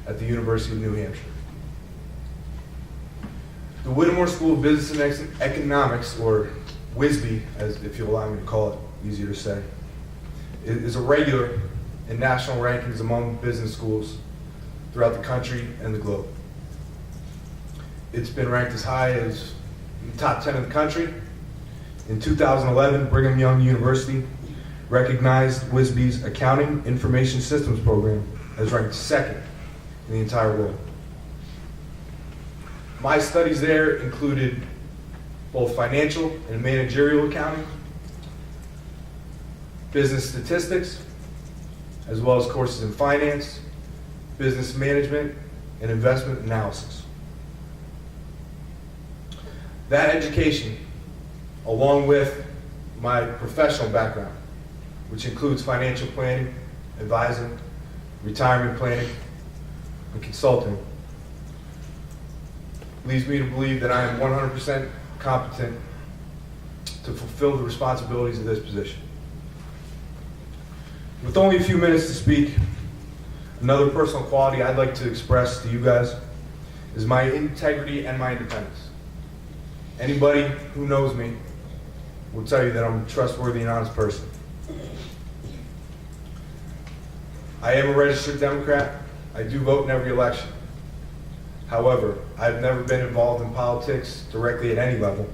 at the University of New Hampshire. The Whittemore School of Business and Economics, or WSBE, as if you'll allow me to call it, easier to say, is a regular in national rankings among business schools throughout the country and the globe. It's been ranked as high as the top 10 in the country. In 2011, Brigham Young University recognized WSBE's Accounting Information Systems program as ranked second in the entire world. My studies there included both financial and managerial accounting, business statistics, as well as courses in finance, business management, and investment analysis. That education, along with my professional background, which includes financial planning, advising, retirement planning, and consulting, leads me to believe that I am 100% competent to fulfill the responsibilities of this position. With only a few minutes to speak, another personal quality I'd like to express to you guys is my integrity and my independence. Anybody who knows me will tell you that I'm a trustworthy and honest person. I am a registered Democrat. I do vote in every election. However, I've never been involved in politics directly at any level.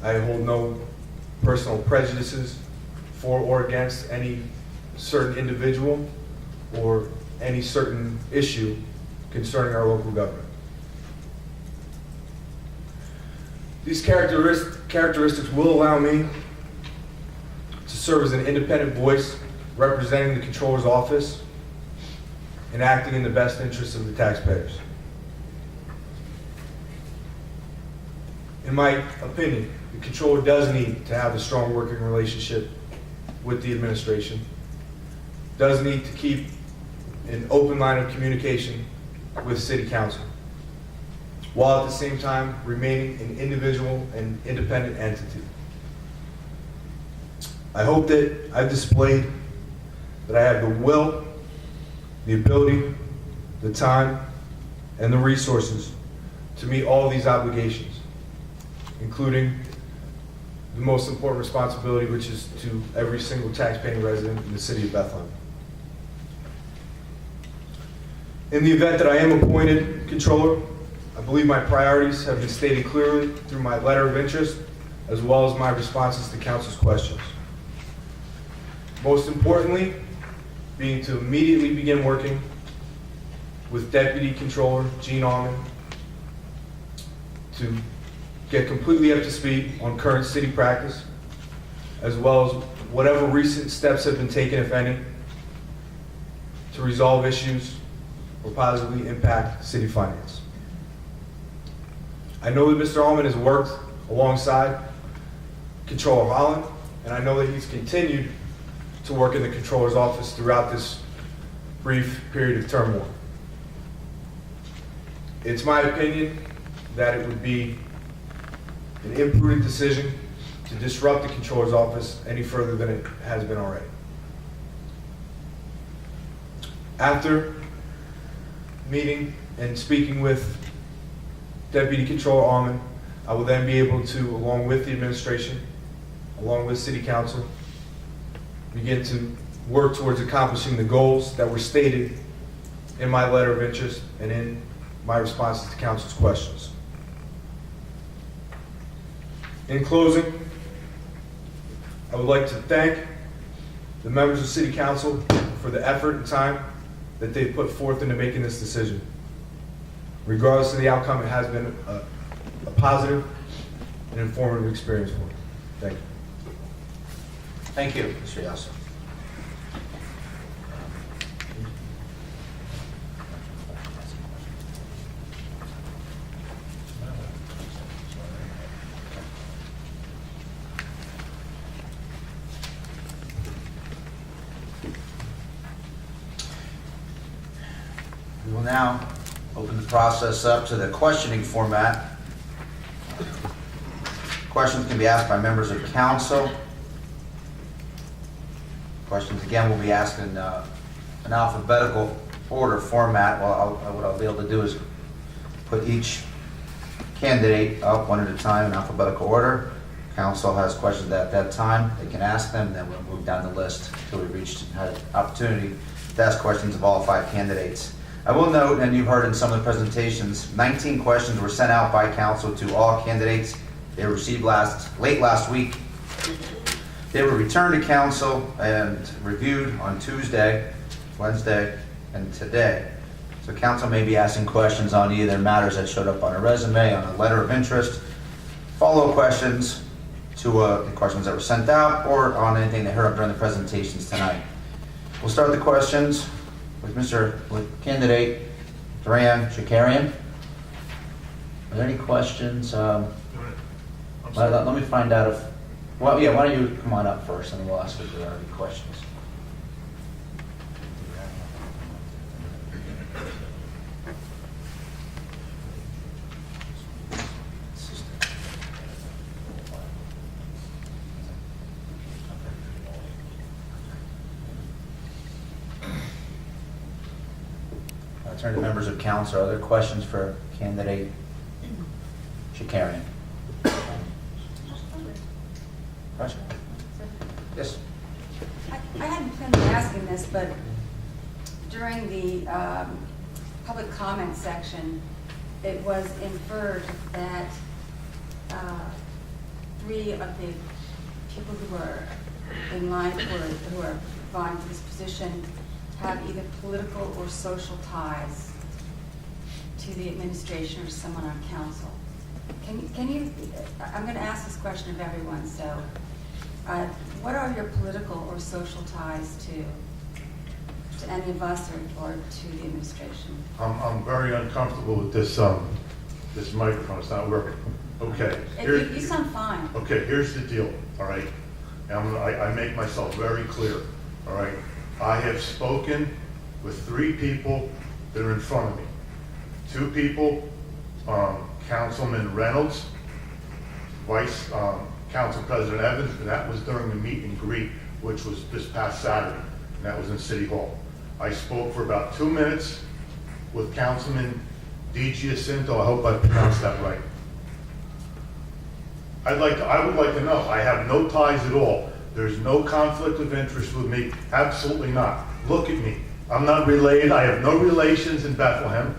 I hold no personal prejudices for or against any certain individual or any certain issue concerning our local government. These characteristics will allow me to serve as an independent voice representing the Controller's Office and acting in the best interests of the taxpayers. In my opinion, the Controller does need to have a strong working relationship with the administration, does need to keep an open line of communication with City Council, while at the same time remaining an individual and independent entity. I hope that I've displayed that I have the will, the ability, the time, and the resources to meet all of these obligations, including the most important responsibility, which is to every single taxpaying resident in the city of Bethlehem. In the event that I am appointed Controller, I believe my priorities have been stated clearly through my letter of interest, as well as my responses to Council's questions. Most importantly, being to immediately begin working with Deputy Controller Gene Allman to get completely up to speed on current city practice, as well as whatever recent steps have been taken, if any, to resolve issues or positively impact city finance. I know that Mr. Allman has worked alongside Controller Holland, and I know that he's continued to work in the Controller's office throughout this brief period of turmoil. It's my opinion that it would be an imprudent decision to disrupt the Controller's office any further than it has been already. After meeting and speaking with Deputy Controller Allman, I will then be able to, along with the administration, along with City Council, begin to work towards accomplishing the goals that were stated in my letter of interest and in my responses to Council's questions. In closing, I would like to thank the members of City Council for the effort and time that they've put forth into making this decision. Regardless of the outcome, it has been a positive and informative experience for me. Thank you. Thank you, Mr. Yelsey. We will now open the process up to the questioning format. Questions can be asked by members of council. Questions again will be asked in an alphabetical order format, well, what I'll be able to do is put each candidate up one at a time in alphabetical order. Council has questions at that time, they can ask them, then we'll move down the list until we had an opportunity to ask questions of all 5 candidates. I will note, and you've heard in some of the presentations, 19 questions were sent out by council to all candidates. They were received late last week. They were returned to council and reviewed on Tuesday, Wednesday, and today. So council may be asking questions on either matters that showed up on a resume, on a letter of interest, follow-up questions to the questions that were sent out, or on anything they heard during the presentations tonight. We'll start the questions with candidate Duran Shakarian. Are there any questions? Let me find out if, well, yeah, why don't you come on up first and we'll ask if there are any questions. I'll turn to members of council. Are there questions for candidate Shakarian? Question? Yes. I hadn't planned on asking this, but during the public comment section, it was inferred that 3 of the people who were in line who are vying for this position have either political or social ties to the administration or someone on council. Can you, I'm going to ask this question of everyone, so what are your political or social ties to any of us or to the administration? I'm very uncomfortable with this this microphone. It's not working. Okay. You sound fine. Okay, here's the deal. All right. And I make myself very clear. All right. I have spoken with 3 people that are in front of me. 2 people, Councilman Reynolds, Vice Council President Evans, and that was during the meet and greet, which was this past Saturday, and that was in City Hall. I spoke for about 2 minutes with Councilman DiGiacinto. I hope I pronounced that right. I would like to know. I have no ties at all. There's no conflict of interest with me. Absolutely not. Look at me. I'm not related. I have no relations in Bethlehem.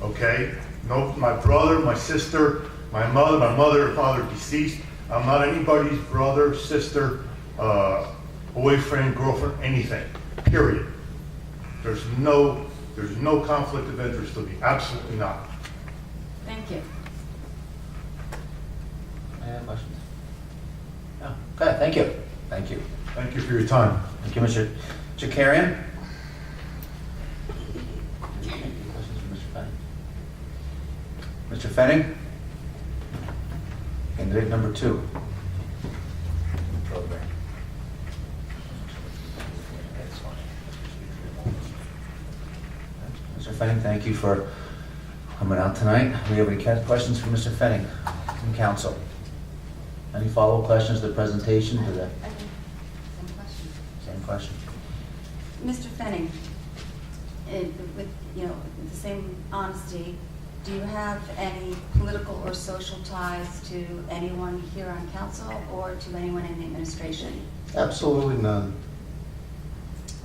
Okay? No, my brother, my sister, my mother and father deceased. I'm not anybody's brother, sister, boyfriend, girlfriend, anything. Period. There's no conflict of interest with me. Absolutely not. Thank you. Any other questions? No. Okay, thank you. Thank you. Thank you for your time. Thank you, Mr. Shakarian. Any questions for Mr. Fenning? Mr. Fenning? Candidate number 2. Program. Mr. Fenning, thank you for coming out tonight. Do we have any questions for Mr. Fenning from council? Any follow-up questions to the presentation? To the Same question. same question. Mr. Fenning, with the same honesty, do you have any political or social ties to anyone here on council or to anyone in the administration? Absolutely none. Okay,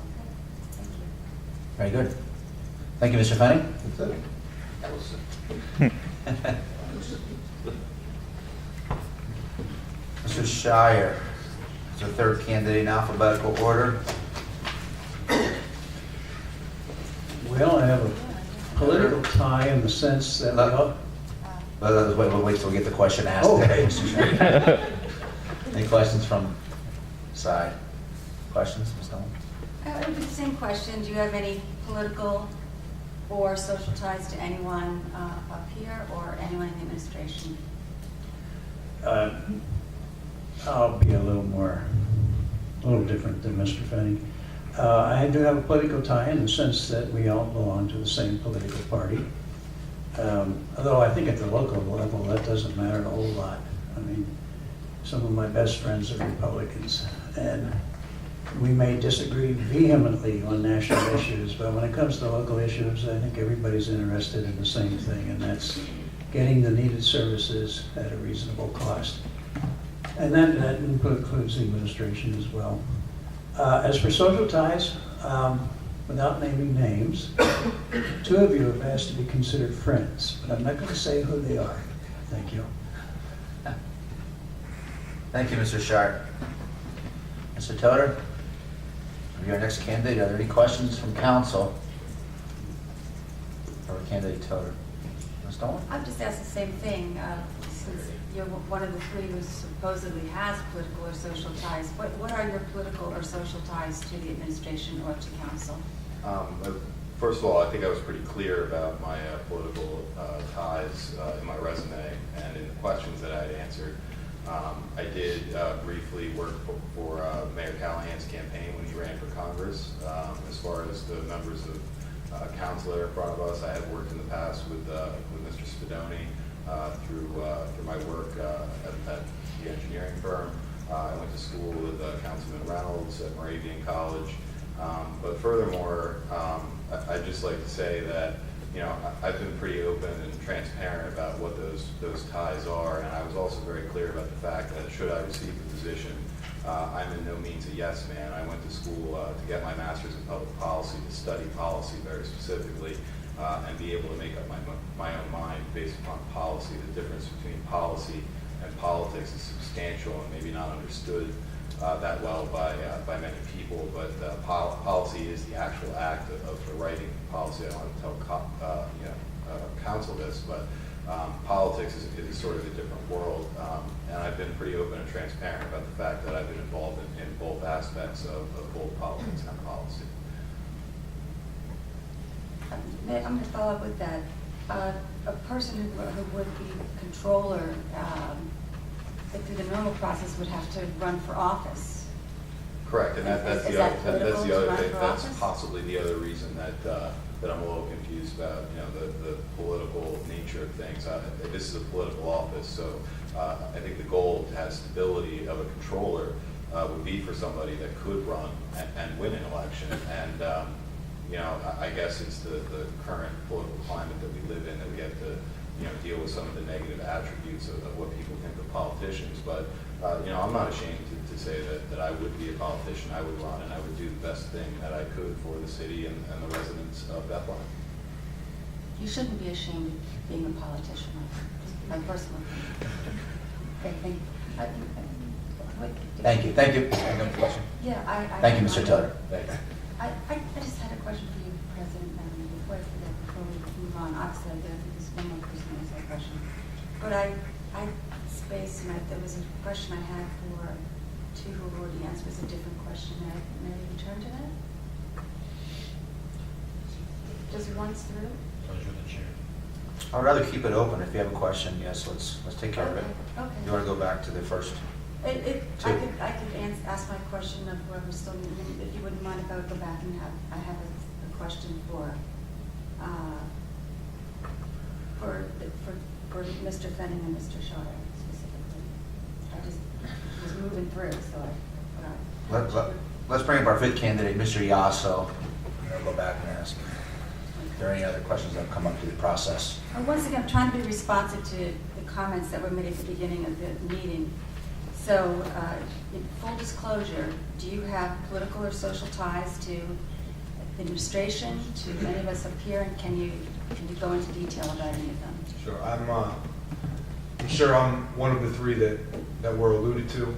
thank you. Very good. Thank you, Mr. Fenning. That's it. That was Mr. Shire is the 3rd candidate in alphabetical order. Well, I have a political tie in the sense that we all... We'll wait till we get the question asked. Okay. Mr. Shire. Any questions from side? Questions, Ms. Nolan? It would be the same question. Do you have any political or social ties to anyone up here or anyone in the administration? I'll be a little different than Mr. Fenning. I do have a political tie in the sense that we all belong to the same political party. Although I think at the local level, that doesn't matter a whole lot. I mean, some of my best friends are Republicans, and we may disagree vehemently on national issues, but when it comes to local issues, I think everybody's interested in the same thing, and that's getting the needed services at a reasonable cost. And that includes the administration as well. As for social ties, without naming names, two of you have asked to be considered friends, but I'm not going to say who they are. Thank you. Thank you, Mr. Sharp. Mr. Toder, you're our next candidate. Are there any questions from council for candidate Toder? Ms. Dolan? I've just asked the same thing, since you're one of the three who supposedly has political or social ties. What are your political or social ties to the administration or to council? First of all, I think I was pretty clear about my political ties in my resume and in the questions that I had answered. I did briefly work for Mayor Callahan's campaign when he ran for Congress. As far as the members of council that are in front of us, I have worked in the past with Mr. Spadoni through my work at the engineering firm. I went to school with Councilman Reynolds at Moravian College. But furthermore, I'd just like to say that, you know, I've been pretty open and transparent about what those ties are, and I was also very clear about the fact that should I receive the position, I'm in no means a yes man. I went to school to get my master's in public policy, to study policy very specifically, and be able to make up my own mind based upon policy. The difference between policy and politics is substantial and maybe not understood that well by many people, but policy is the actual act of writing policy. I don't want to tell council this, but politics is sort of a different world, and I've been pretty open and transparent about the fact that I've been involved in both aspects of both politics and policy. I'm going to follow up with that. A person who would be controller, through the normal process, would have to run for office. Correct, and that's Is the that other political to run thing. for That's office? possibly the other reason that I'm a little confused about, you know, the political nature of things. This is a political office, so I think the goal to have stability of a controller would be for somebody that could run and win an election. And you know, I guess it's the current political climate that we live in that we have to, you know, deal with some of the negative attributes of what people think of politicians. But you know, I'm not ashamed to say that I would be a politician. I would run and I would do the best thing that I could for the city and the residents of Bethlehem. You shouldn't be ashamed of being a politician, my personal opinion. Okay, Thank you. Thank you. Any other question? Yeah, I. Thank you, Mr. Toder. Thank you. I just had a question for you, President, before I forget, before we move on. Obviously, I think there's one more person who has that question. But I spaced, and there was a question I had for two who already answered. It was a different question. May I return to that? Just once through? I'd rather keep it open. If you have a question, yes, let's take care of it. Okay. You want to go back to the first? I could ask my question of whoever's still, if you wouldn't mind if I would go back and I have a question for Mr. Fenning and Mr. Schauer specifically. I just was moving through, so I forgot. Let's bring up our fifth candidate, Mr. Yasso. I'll go back and ask. Are there any other questions that have come up through the process? Once again, I'm trying to be responsive to the comments that were made at the beginning of the meeting. So, in full disclosure, do you have political or social ties to administration, to any of us up here, and can you go into detail about any of them? Sure. I'm sure I'm one of the three that were alluded to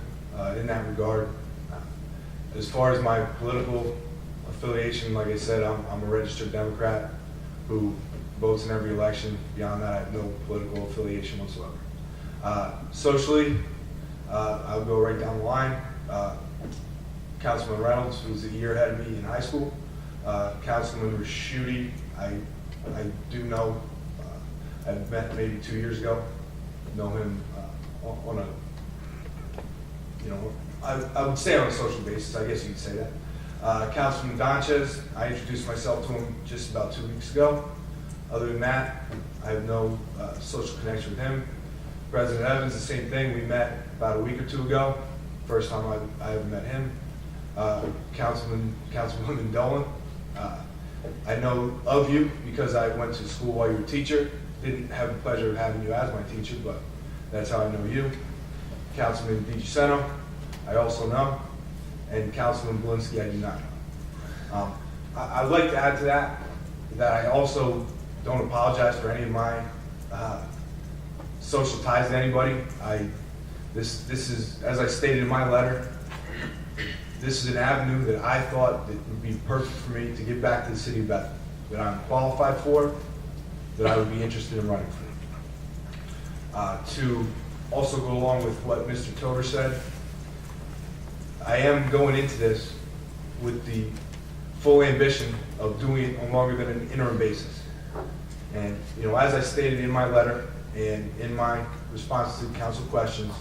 in that regard. As far as my political affiliation, like I said, I'm a registered Democrat who votes in every election. Beyond that, I have no political affiliation whatsoever. Socially, I'll go right down the line. Councilman Reynolds, who's a year ahead of me in high school. Councilman Raschuti, I do know. I've met maybe 2 years ago. Know him on a, you know, I would say on a social basis. I guess you could say that. Councilman Donchez, I introduced myself to him just about 2 weeks ago. Other than that, I have no social connection with him. President Evans, the same thing. We met about a week or two ago. First time I ever met him. Councilwoman Dolan. I know of you because I went to school while you were a teacher. Didn't have the pleasure of having you as my teacher, but that's how I know you. Councilman DiGiuseppe, I also know, and Councilman Blinsky, I do not know. I'd like to add to that I also don't apologize for any of my social ties to anybody. This is, as I stated in my letter, this is an avenue that I thought that would be perfect for me to give back to the city of Bethlehem, that I'm qualified for, that I would be interested in running for. To also go along with what Mr. Toder said, I am going into this with the full ambition of doing it on longer than an interim basis. And, as I stated in my letter and in my response to council questions,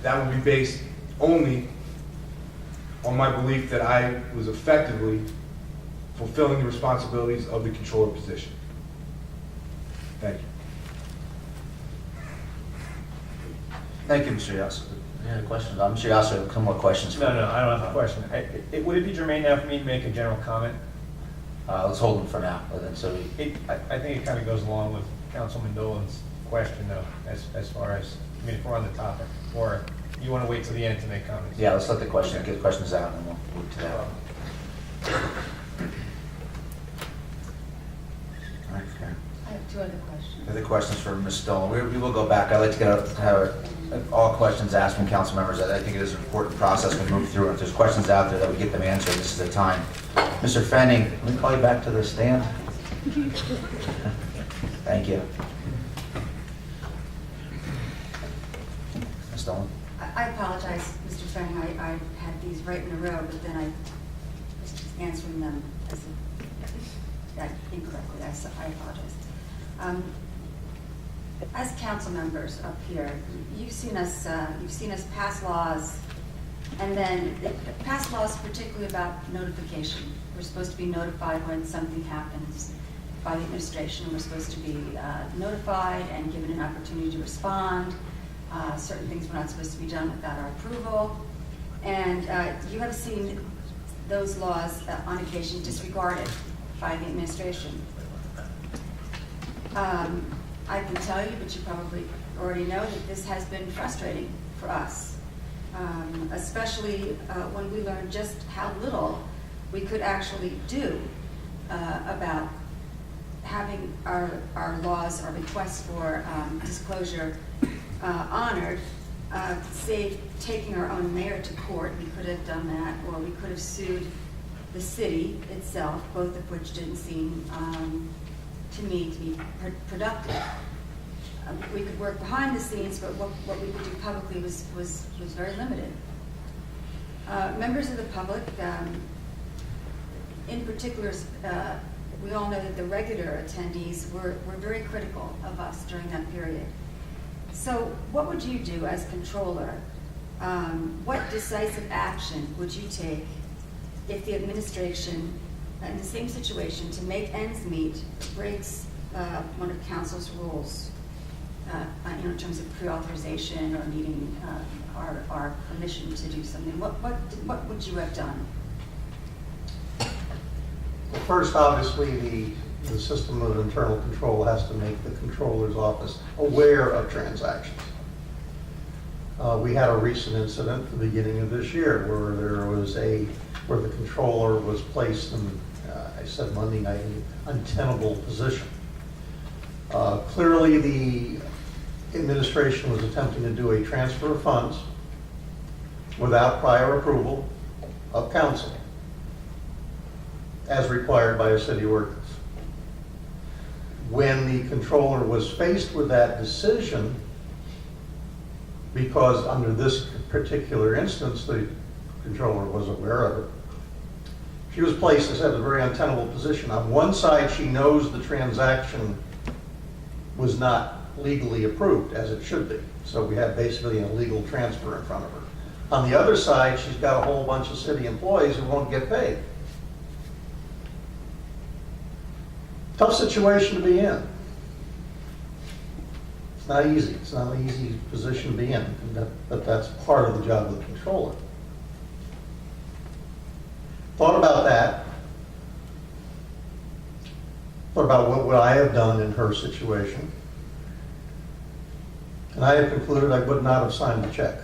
that will be based only on my belief that I was effectively fulfilling the responsibilities of the controller position. Thank you. Thank you, Mr. Yasso. Any other questions? Mr. Yasso, a couple more questions. No, I don't have a question. Would it be germane now for me to make a general comment? Let's hold them for now. I I think it kind of goes along with Councilman Dolan's question, though, as far as, if we're on the topic, or you want to wait till the end to make comments? Yeah, let's let the get the questions out, and then we'll move to that. All right, Karen. I have two other questions. Other questions for Ms. Dolan? We will go back. I'd like to have all questions asked from council members. I think it is an important process we move through. If there's questions out there, that we get them answered. This is the time. Mr. Fenning, let me call you back to the stand. Thank you. Ms. Dolan? I apologize, Mr. Fanning, I had these right in a row, but then I was just answering them incorrectly. I apologize. As council members up here, you've seen us pass laws, and then pass laws particularly about notification. We're supposed to be notified when something happens by the administration. We're supposed to be notified and given an opportunity to respond. Certain things were not supposed to be done without our approval. And you have seen those laws on occasion disregarded by the administration. I can tell you, but you probably already know, that this has been frustrating for us, especially when we learned just how little we could actually do about having our laws, our requests for disclosure honored, save taking our own mayor to court. We could have done that, or we could have sued the city itself, both of which didn't seem to me to be productive. We could work behind the scenes, but what we could do publicly was very limited. Members of the public, in particular, we all know that the regular attendees were very critical of us during that period. So what would you do as controller? What decisive action would you take if the administration, in the same situation, to make ends meet, breaks one of council's rules, in terms of pre-authorization or needing our permission to do something? What would you have done? Well, first, obviously, the system of internal control has to make the controller's office aware of transactions. We had a recent incident at the beginning of this year where the controller was placed in, I said Monday night, an untenable position. Clearly, the administration was attempting to do a transfer of funds without prior approval of council, as required by a city ordinance. When the controller was faced with that decision, because under this particular instance, the controller was aware of it, she was placed, as I said, in a very untenable position. On one side, she knows the transaction was not legally approved, as it should be. So we have basically an illegal transfer in front of her. On the other side, she's got a whole bunch of city employees who won't get paid. Tough situation to be in. It's not easy. It's not an easy position to be in, but that's part of the job of the controller. thought about that, thought about what would I have done in her situation, and I have concluded I would not have signed the check.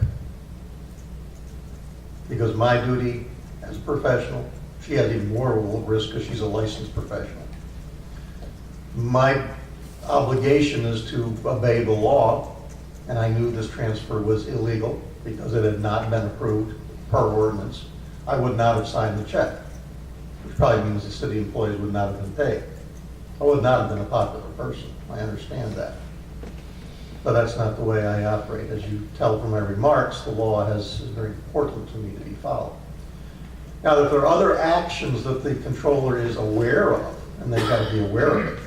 Because my duty as a professional, she has even more risk because she's a licensed professional. My obligation is to obey the law, and I knew this transfer was illegal because it had not been approved per ordinance. I would not have signed the check, which probably means the city employees would not have been paid. I would not have been a popular person, I understand that. But that's not the way I operate. As you tell from my remarks, the law is very important to me to be followed. Now, if there are other actions that the controller is aware of, and they've got to be aware of it,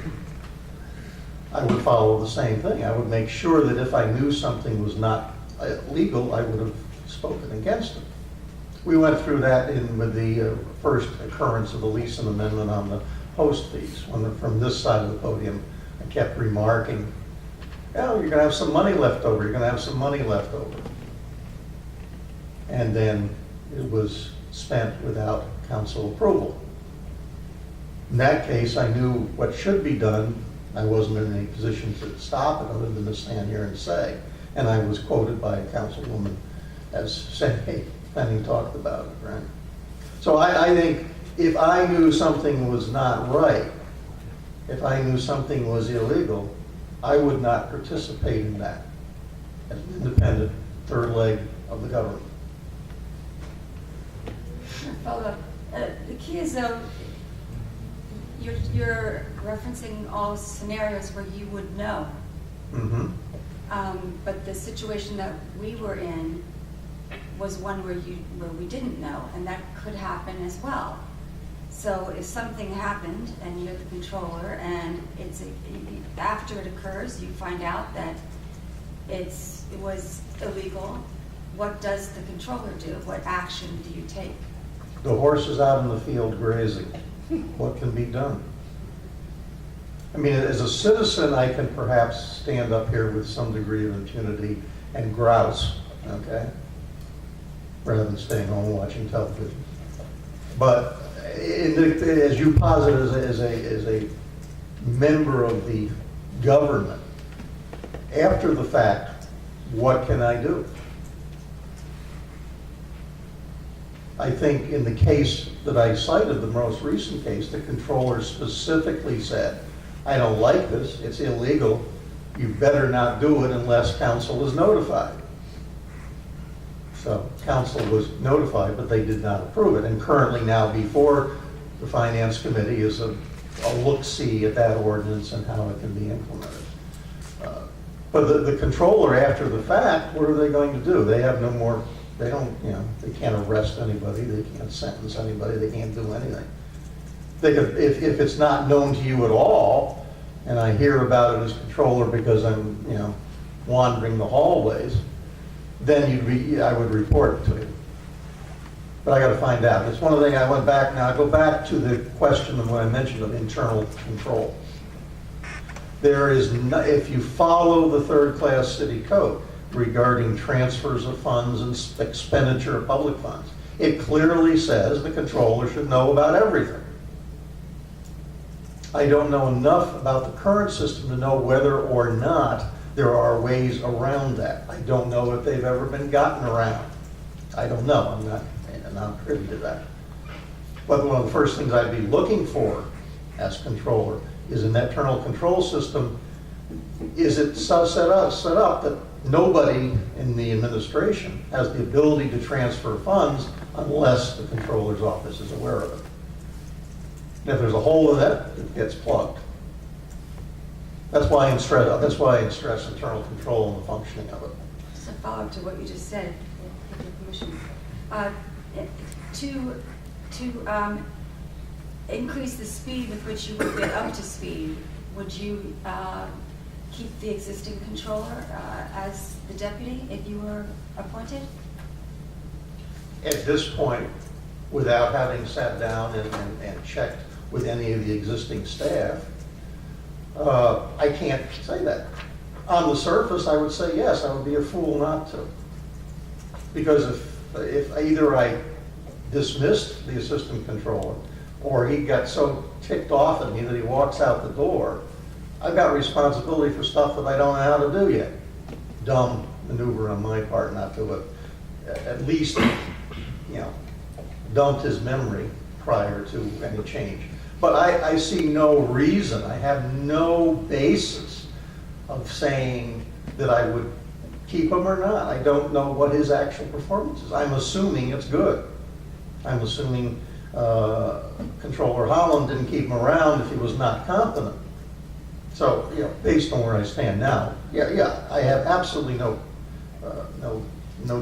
I would follow the same thing. I would make sure that if I knew something was not legal, I would have spoken against it. We went through that with the first occurrence of the Leeson Amendment on the host fees, when from this side of the podium, I kept remarking, oh, you're going to have some money left over, you're going to have some money left over. And then it was spent without council approval. In that case, I knew what should be done. I wasn't in any position to stop it other than to stand here and say. And I was quoted by a councilwoman as saying, hey, Penny talked about it, right? So I think if I knew something was not right, if I knew something was illegal, I would not participate in that as an independent third leg of the government. Follow up. The key is, though, you're referencing all scenarios where you would know. Mm-hmm. But the situation that we were in was one where we didn't know, and that could happen as well. So if something happened and you're the controller, and after it occurs, you find out that it was illegal, what does the controller do? What action do you take? The horse is out in the field grazing. What can be done? I mean, as a citizen, I can perhaps stand up here with some degree of impunity and grouse, okay? Rather than staying home watching television. But as you posit as a member of the government, after the fact, what can I do? I think in the case that I cited, the most recent case, the controller specifically said, I don't like this, it's illegal, you better not do it unless council is notified. So council was notified, but they did not approve it. And currently now before the finance committee is a look-see at that ordinance and how it can be implemented. But the controller after the fact, what are they going to do? They have no more, they don't, they can't arrest anybody, they can't sentence anybody, they can't do anything. They could, if it's not known to you at all, and I hear about it as controller because I'm, wandering the hallways, then I would report it to you. But I got to find out. It's one of the things I went back, now I go back to the question of what I mentioned of internal control. There is, if you follow the third-class city code regarding transfers of funds and expenditure of public funds, it clearly says the controller should know about everything. I don't know enough about the current system to know whether or not there are ways around that. I don't know if they've ever been gotten around. I don't know. I'm not privy to that. But one of the first things I'd be looking for as controller is an internal control system. Is it set up that nobody in the administration has the ability to transfer funds unless the controller's office is aware of it? And if there's a hole in that, it gets plugged. That's why I stress internal control and the functioning of it. Just a follow-up to what you just said, with your permission. To increase the speed with which you would get up to speed, would you keep the existing controller as the deputy if you were appointed? At this point, without having sat down and checked with any of the existing staff, I can't say that. On the surface, I would say yes, I would be a fool not to. Because if either I dismissed the assistant controller, or he got so ticked off at me that he walks out the door, I've got responsibility for stuff that I don't know how to do yet. Dumb maneuver on my part not to have at least, dumped his memory prior to any change. But I see no reason, I have no basis of saying that I would keep him or not. I don't know what his actual performance is. I'm assuming it's good. I'm assuming Controller Holland didn't keep him around if he was not competent. So, based on where I stand now, I have absolutely no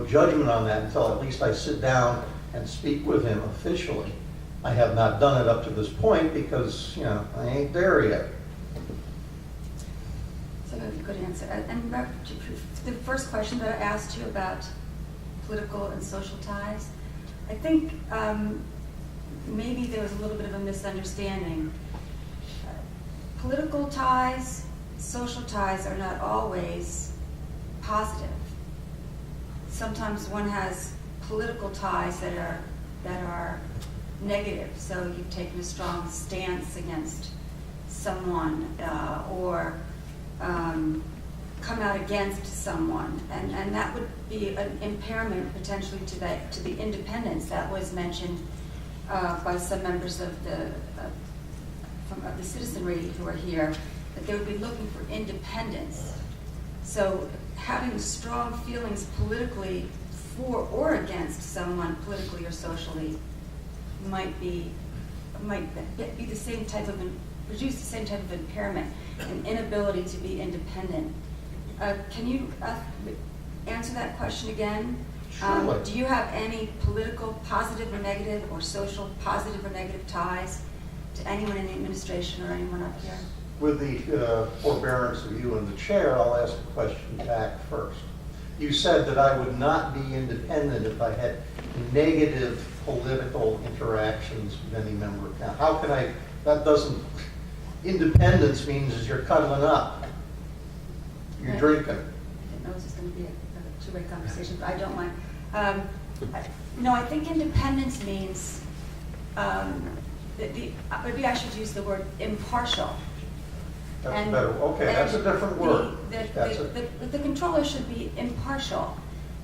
judgment on that until at least I sit down and speak with him officially. I have not done it up to this point because, I ain't there yet. So a good answer. And the first question that I asked you about political and social ties, I think maybe there was a little bit of a misunderstanding. Political ties, social ties are not always positive. Sometimes one has political ties that are negative. So you've taken a strong stance against someone or come out against someone, and that would be an impairment potentially to the independence that was mentioned by some members of the citizenry who are here, that they would be looking for independence. So having strong feelings politically for or against someone politically or socially might be the same type of produce the same type of impairment, an inability to be independent. Can you answer that question again? Surely. Do you have any political positive or negative or social positive or negative ties to anyone in the administration or anyone up here? With the forbearance of you and the chair, I'll ask the question back first. You said that I would not be independent if I had negative political interactions with any member of council. How can I, that doesn't, independence means is you're cuddling up. You're Right. drinking. I didn't know this was going to be a two-way conversation, but I don't mind. I think independence means, maybe I should use the word impartial. That's And- better. Okay, that's a different word. That's The controller should be impartial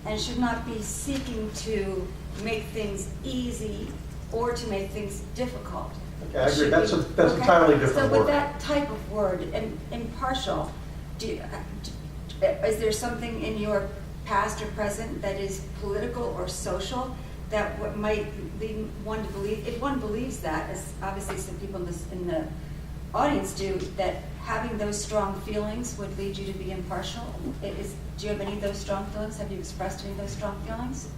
and should not be seeking to make things easy or to make things difficult. Okay, I agree. Should That's be- that's okay? entirely different So with word. that type of word, impartial, is there something in your past or present that is political or social that what might lead one to believe, if one believes that, as obviously some people in the audience do, that having those strong feelings would lead you to be impartial? Do you have any of those strong feelings? Have you expressed any of those strong feelings?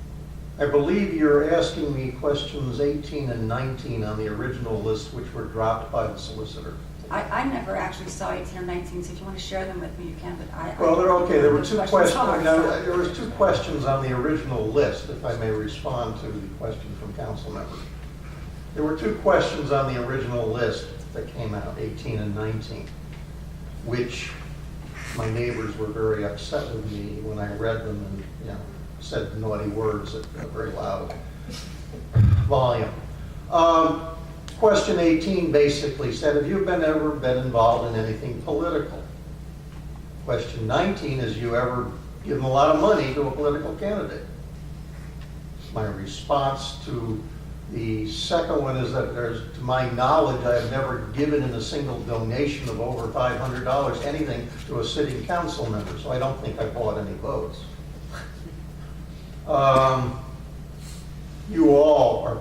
I believe you're asking me questions 18 and 19 on the original list, which were dropped by the solicitor. I never actually saw 18 or 19, so if you want to share them with me, you can, but I... Well, they're okay. There were those two questions questions. are, Now, so- there was two questions on the original list, if I may respond to the question from council members. There were two questions on the original list that came out, 18 and 19, which my neighbors were very upset with me when I read them and, said naughty words at a very loud volume. Question 18 basically said, have you ever been involved in anything political? Question 19 is, you ever given a lot of money to a political candidate? My response to the second one is that to my knowledge, I have never given in a single donation of over $500 anything to a sitting council member, so I don't think I bought any votes. You all are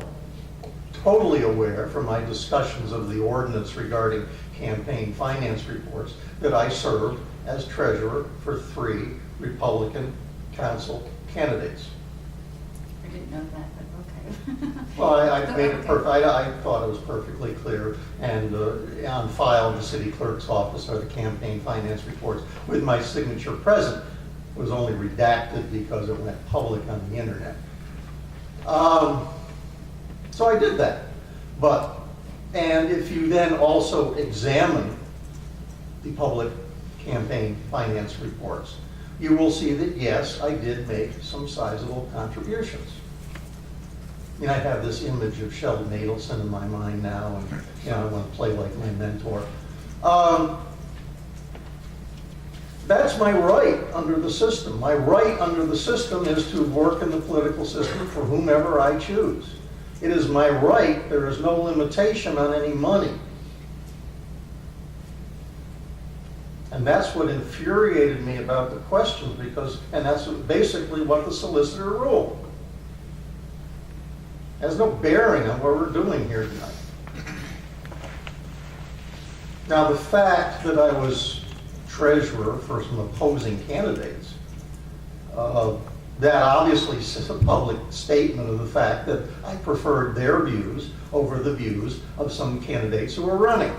totally aware from my discussions of the ordinance regarding campaign finance reports that I served as treasurer for 3 Republican council candidates. I didn't know that, but okay. Well, I made it Okay. perfect. I thought it was perfectly clear, and on file in the city clerk's office are the campaign finance reports with my signature present. It was only redacted because it went public on the internet. So I did that. And if you then also examine the public campaign finance reports, you will see that, yes, I did make some sizable contributions. I have this image of Sheldon Adelson in my mind now, and, I want to play like my mentor. That's my right under the system. My right under the system is to work in the political system for whomever I choose. It is my right. There is no limitation on any money. And that's what infuriated me about the questions, and that's basically what the solicitor ruled. It has no bearing on what we're doing here tonight. Now, the fact that I was treasurer for some opposing candidates, that obviously is a public statement of the fact that I preferred their views over the views of some candidates who were running.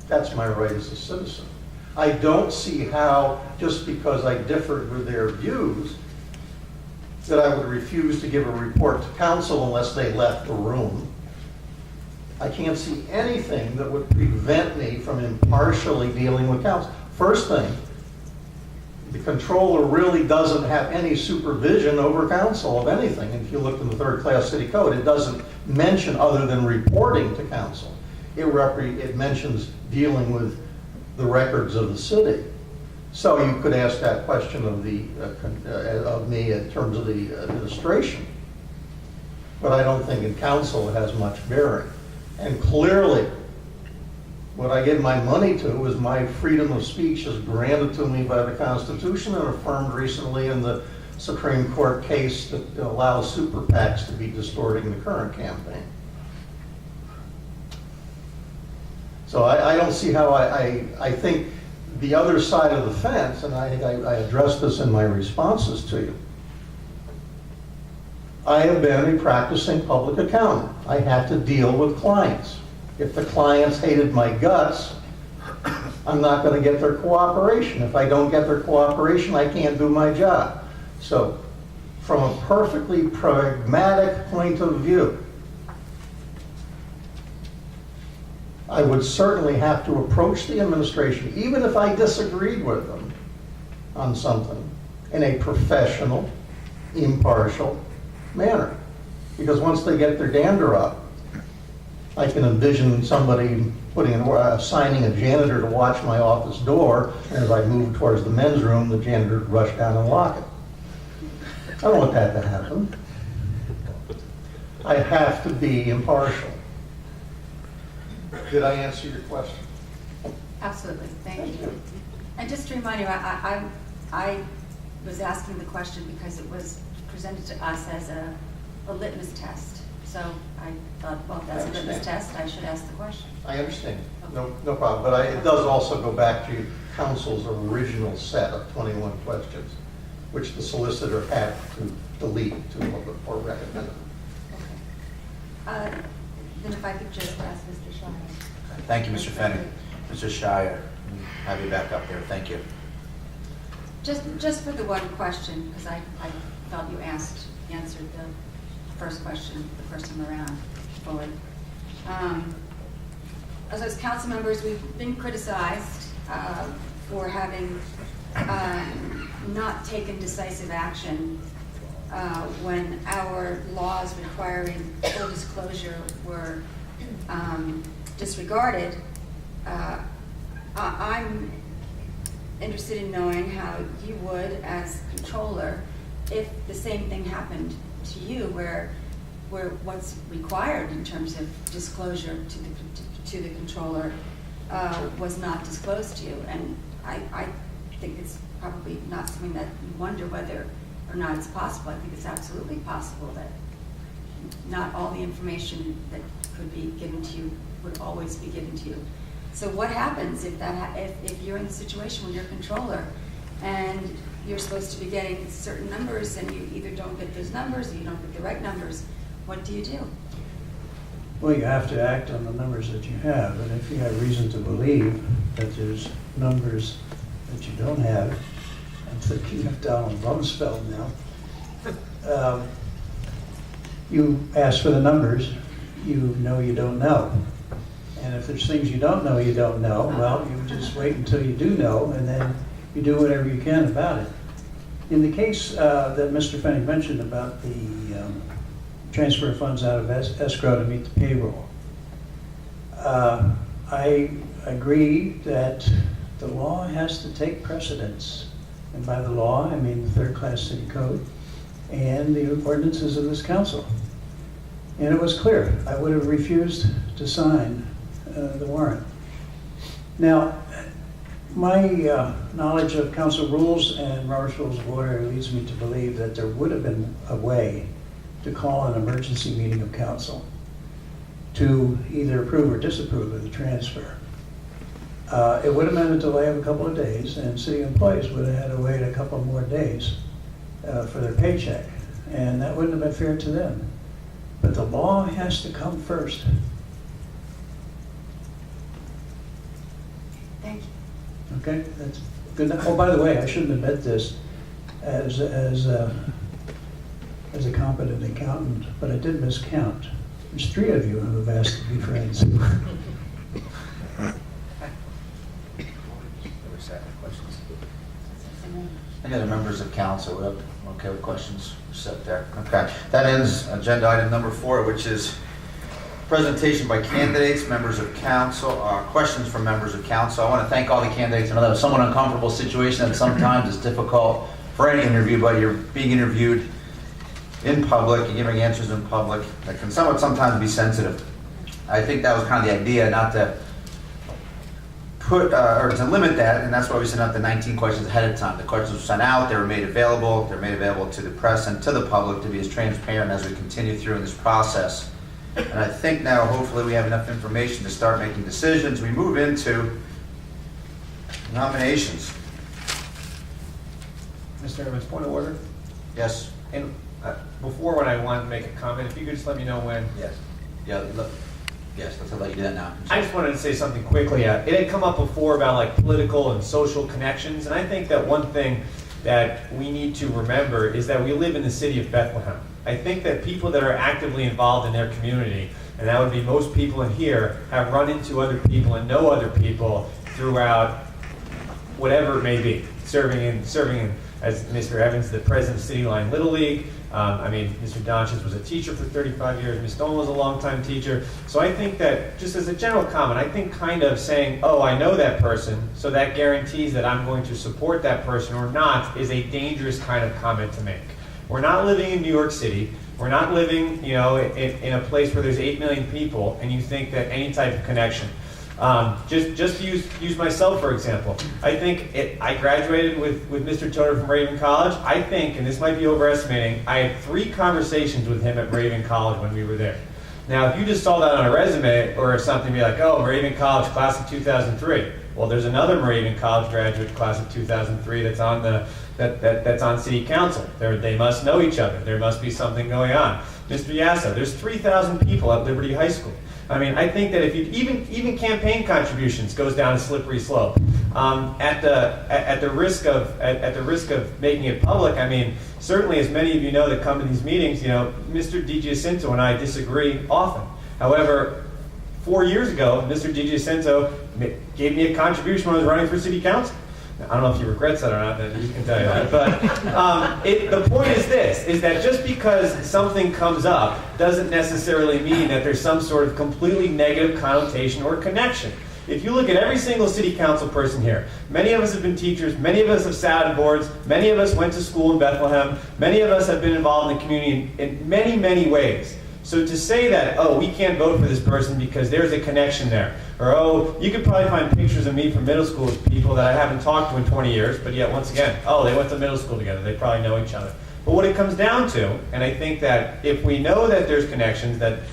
That's my right as a citizen. I don't see how, just because I differed with their views, that I would refuse to give a report to council unless they left the room. I can't see anything that would prevent me from impartially dealing with council. First thing, the controller really doesn't have any supervision over council of anything. If you look in the third-class city code, it doesn't mention other than reporting to council. It mentions dealing with the records of the city. So you could ask that question of me in terms of the administration. But I don't think in council it has much bearing. And clearly, what I give my money to is my freedom of speech is granted to me by the Constitution and affirmed recently in the Supreme Court case that allows super PACs to be distorting the current campaign. So I don't see how I think the other side of the fence, and I think I addressed this in my responses to you. I have been a practicing public accountant. I have to deal with clients. If the clients hated my guts, I'm not going to get their cooperation. If I don't get their cooperation, I can't do my job. So, from a perfectly pragmatic point of view, I would certainly have to approach the administration, even if I disagreed with them on something, in a professional, impartial manner. Because once they get their dander up, I can envision somebody assigning a janitor to watch my office door, and as I move towards the men's room, the janitor would rush down and lock it. I don't want that to happen. I have to be impartial. Did I answer your question? Absolutely, thank you. And just to remind you, I was asking the question because it was presented to us as a litmus test. So I thought, well, if that's a litmus test, I should ask the question. I understand. No problem. But it does also go back to council's original set of 21 questions, which the solicitor had to delete or recommend. Okay. Then if I could just ask Mr. Shire. Thank you, Mr. Fenning. Mr. Shire, have you back up there. Thank you. Just for the one question, because I felt you answered the first question the first time around fully. As council members, we've been criticized for having not taken decisive action when our laws requiring full disclosure were disregarded. I'm interested in knowing how you would, as controller, if the same thing happened to you, where what's required in terms of disclosure to the controller was not disclosed to you. And I think it's probably not something that you wonder whether or not it's possible. I think it's absolutely possible that not all the information that could be given to you would always be given to you. So what happens if you're in the situation where you're a controller and you're supposed to be getting certain numbers and you either don't get those numbers or you don't get the right numbers? What do you do? Well, you have to act on the numbers that you have, and if you have reason to believe that there's numbers that you don't have, I'm thinking of Donald Rumsfeld now, you ask for the numbers, you know you don't know. And if there's things you don't know, well, you just wait until you do know, and then you do whatever you can about it. In the case that Mr. Fenning mentioned about the transfer of funds out of escrow to meet the payroll, I agree that the law has to take precedence. And by the law, I mean the third-class city code and the ordinances of this council. And it was clear, I would have refused to sign the warrant. Now, my knowledge of council rules and Robert's Rules of Order leads me to believe that there would have been a way to call an emergency meeting of council to either approve or disapprove of the transfer. It would have meant a delay of a couple of days, and city employees would have had to wait a couple more days for their paycheck, and that wouldn't have been fair to them. But the law has to come first. Thank you. Okay, that's good. Oh, by the way, I shouldn't admit this as a competent accountant, but I did miscount. There's 3 of you who have asked to be friends. Any other members of council? We're okay with questions? We're set there. Okay. That ends agenda item number 4, which is presentation by candidates, members of council, questions from members of council. I want to thank all the candidates. I know that was a somewhat uncomfortable situation that sometimes is difficult for any interview, but you're being interviewed in public, you're giving answers in public that can sometimes be sensitive. I think that was kind of the idea, not to put, or to limit that, and that's why we sent out the 19 questions ahead of time. The questions were sent out, they were made available, they're made available to the press and to the public to be as transparent as we continue through in this process. And I think now, hopefully, we have enough information to start making decisions. We move into nominations. Mr. Evans, point of order. Yes? And before when I want to make a comment, if you could just let me know when. Yes. Yeah, look. Yes, let's let you do that now. I just wanted to say something quickly. It had come up before about like political and social connections, and I think that one thing that we need to remember is that we live in the city of Bethlehem. I think that people that are actively involved in their community, and that would be most people in here, have run into other people and know other people throughout whatever it may be, serving in, as Mr. Evans, the president of City Line Little League. Mr. Donchis was a teacher for 35 years. Ms. Dolan was a longtime teacher. So I think that, just as a general comment, I think kind of saying, oh, I know that person, so that guarantees that I'm going to support that person or not, is a dangerous kind of comment to make. We're not living in New York City. We're not living, in a place where there's 8 million people, and you think that any type of connection. Just to use myself, for example, I think I graduated with Mr. Toner from Raven College. I think, and this might be overestimating, I had 3 conversations with him at Raven College when we were there. Now, if you just saw that on a resume or something, be like, oh, Raven College, class of 2003. Well, there's another Raven College graduate, class of 2003, that's on that's on City Council. They must know each other. There must be something going on. Mr. Yasso, there's 3,000 people at Liberty High School. I think that if you even campaign contributions goes down a slippery slope. At the risk of making it public, certainly as many of you know that come to these meetings, Mr. DiGiacinto and I disagree often. However, 4 years ago, Mr. DiGiacinto gave me a contribution when I was running for city council. I don't know if he regrets that or not, that he can tell you that. But the point is this, is that just because something comes up doesn't necessarily mean that there's some sort of completely negative connotation or connection. If you look at every single city council person here, many of us have been teachers, many of us have sat on boards, many of us went to school in Bethlehem, many of us have been involved in the community in many, many ways. So to say that, oh, we can't vote for this person because there's a connection there, or oh, you could probably find pictures of me from middle school with people that I haven't talked to in 20 years, but yet once again, oh, they went to middle school together, they probably know each other. But what it comes down to, and I think that if we know that there's connections that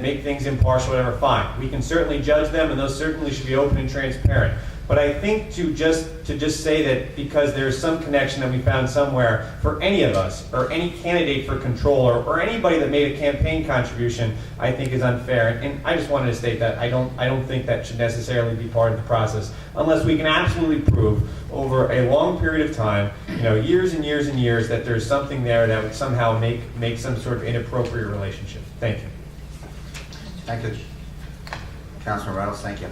make things impartial, whatever, fine. We can certainly judge them, and those certainly should be open and transparent. But I think to just say that because there's some connection that we found somewhere for any of us, or any candidate for controller, or anybody that made a campaign contribution, I think is unfair. And I just wanted to state that I don't think that should necessarily be part of the process, unless we can absolutely prove over a long period of time, years and years and years, that there's something there that would somehow make some sort of inappropriate relationship. Thank you. Thank you. Councilman Reynolds, thank you.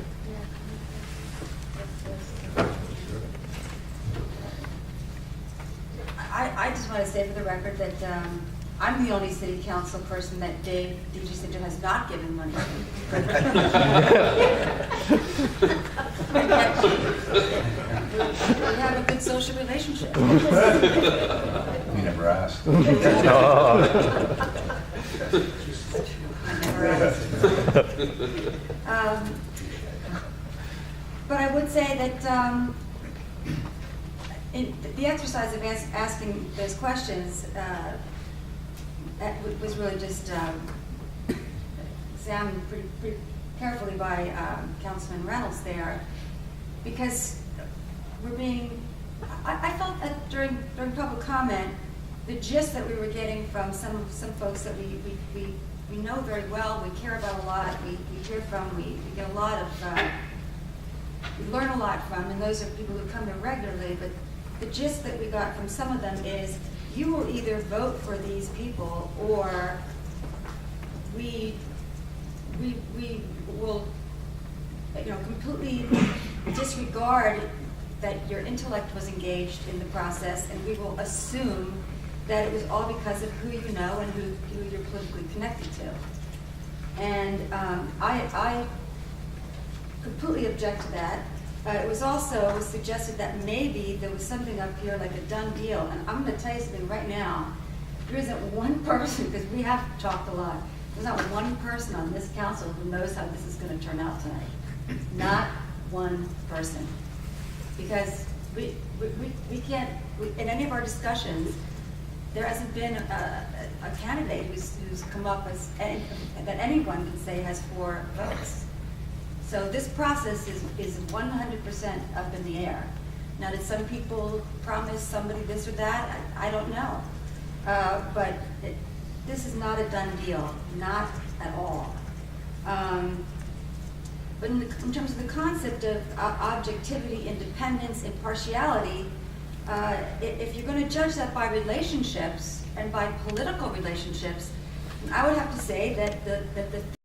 I I just want to say for the record that I'm the only city council person that Dave DG Center has not given money to. We have a good social relationship. You never asked. I never asked. But I would say that in the exercise of asking those questions was really just examined pretty carefully by Councilman Reynolds there, because we're being, I felt that during public comment, the gist that we were getting from some folks that we know very well, we care about a lot, we hear from, we get a lot of, we learn a lot from, and those are people who come here regularly, but the gist that we got from some of them is, you will either vote for these people, or we will, completely disregard that your intellect was engaged in the process, and we will assume that it was all because of who you know and who you're politically connected to. And I completely object to that. It was also suggested that maybe there was something up here like a done deal. And I'm going to tell you something right now. There isn't one person, because we have talked a lot, there's not one person on this council who knows how this is going to turn out tonight. Not one person. Because we can't, in any of our discussions, there hasn't been a candidate who's come up as, that anyone can say has 4 votes. So this process is 100% up in the air. Now, did some people promise somebody this or that? I don't know. But this is not a done deal, not at all. But in terms of the concept of objectivity, independence, impartiality, if you're going to judge that by relationships and by political relationships, I would have to say that the